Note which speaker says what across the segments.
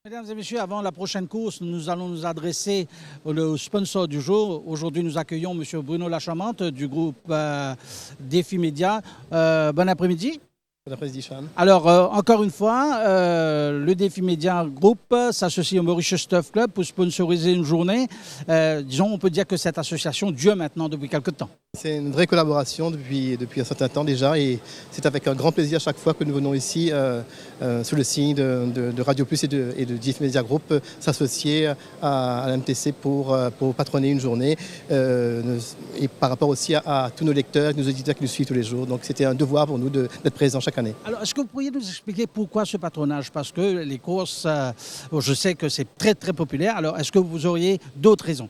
Speaker 1: Mesdames et messieurs, avant la prochaine course, nous allons nous adresser au sponsor du jour. Aujourd'hui, nous accueillons M. Bruno Lachamante du groupe Défi Média. Bon après-midi.
Speaker 2: Bon après-midi, Sean.
Speaker 1: Alors, encore une fois, le Défi Média Group s'associe au Mauritius Turf Club pour sponsoriser une journée. Disons, on peut dire que cette association dure maintenant depuis quelques temps.
Speaker 2: C'est une vraie collaboration depuis un certain temps déjà et c'est avec un grand plaisir chaque fois que nous venons ici sous le signe de Radio Plus et de Défi Média Group s'associer à l'MTC pour patronner une journée et par rapport aussi à tous nos lecteurs, nos auditeurs qui nous suivent tous les jours. Donc c'était un devoir pour nous d'être présents chaque année.
Speaker 1: Alors, est-ce que vous pourriez nous expliquer pourquoi ce patronage? Parce que les courses, je sais que c'est très très populaire. Alors, est-ce que vous auriez d'autres raisons?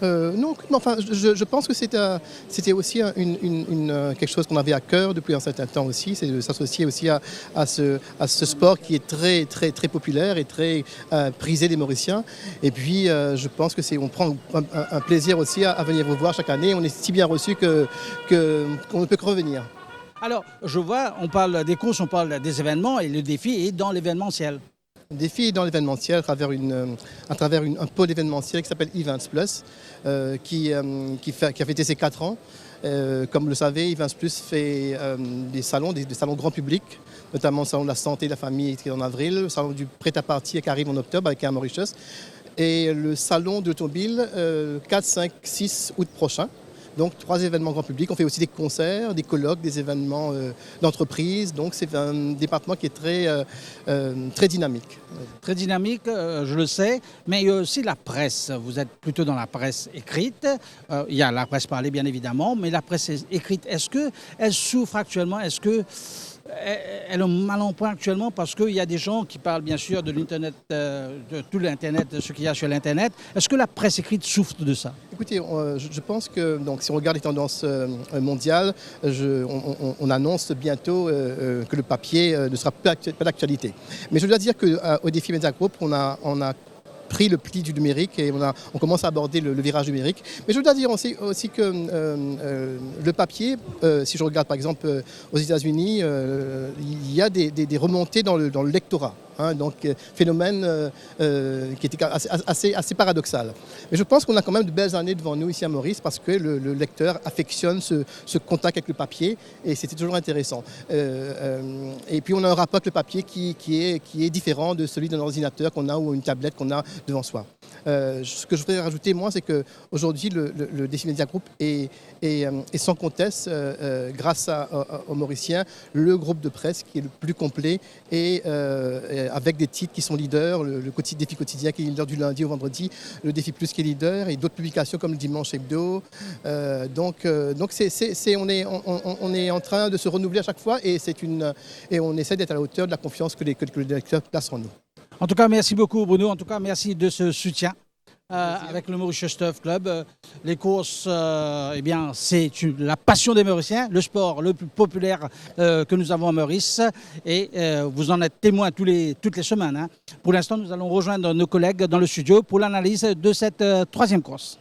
Speaker 2: Non, enfin, je pense que c'était aussi quelque chose qu'on avait à cœur depuis un certain temps aussi, c'est de s'associer aussi à ce sport qui est très, très, très populaire et très prisé des Mauriciens. Et puis, je pense on prend un plaisir aussi à venir vous voir chaque année. On est si bien reçus qu'on ne peut que revenir.
Speaker 1: Alors, je vois, on parle des courses, on parle des événements et le défi est dans l'événementiel.
Speaker 2: Le défi est dans l'événementiel à travers un pôle événementiel qui s'appelle Events Plus, qui a fêté ses 4 ans. Comme vous le savez, Events Plus fait des salons grand public, notamment le salon de la santé et de la famille qui est en avril, le salon du prêt-à-partir qui arrive en octobre avec un Mauritius, et le salon de l'automobile 4, 5, 6 août prochain. Donc 3 événements grand public. On fait aussi des concerts, des colloques, des événements d'entreprise. Donc c'est un département qui est très dynamique.
Speaker 1: Très dynamique, je le sais, mais il y a aussi la presse. Vous êtes plutôt dans la presse écrite. Il y a la presse parlée, bien évidemment, mais la presse écrite, est-ce qu'elle souffre actuellement? Est-ce que elle est mal en point actuellement parce qu'il y a des gens qui parlent bien sûr de l'Internet, de tout l'Internet, de ce qu'il y a sur l'Internet. Est-ce que la presse écrite souffre de ça?
Speaker 2: Écoutez, je pense que donc, si on regarde les tendances mondiales, on annonce bientôt que le papier ne sera pas d'actualité. Mais je dois dire qu'au Défi Média Group, on a pris le pli du numérique et on commence à aborder le virage numérique. Mais je dois dire aussi que le papier, si je regarde par exemple aux États-Unis, il y a des remontées dans le lectorat. Donc phénomène qui était assez paradoxal. Mais je pense qu'on a quand même de belles années devant nous ici à Maurice parce que le lecteur affectionne ce contact avec le papier et c'était toujours intéressant. Et puis on a un rapport avec le papier qui est différent de celui d'un ordinateur qu'on a ou une tablette qu'on a devant soi. Ce que je voudrais rajouter moi, c'est qu'aujourd'hui le Défi Média Group est sans conteste, grâce aux Mauriciens, le groupe de presse qui est le plus complet et avec des titres qui sont leaders, le Défi Quotidien qui est leader du lundi au vendredi, le Défi Plus qui est leader et d'autres publications comme le Dimanche Hebdo. Donc on est en train de se renouveler à chaque fois et on essaie d'être à la hauteur de la confiance que les lecteurs placent en nous.
Speaker 1: En tout cas, merci beaucoup Bruno. En tout cas, merci de ce soutien. Avec le Mauritius Turf Club. Les courses, eh bien, c'est la passion des Mauriciens, le sport le plus populaire que nous avons à Maurice. Et vous en êtes témoins toutes les semaines. Pour l'instant, nous allons rejoindre nos collègues dans le studio pour l'analyse de cette 3e course.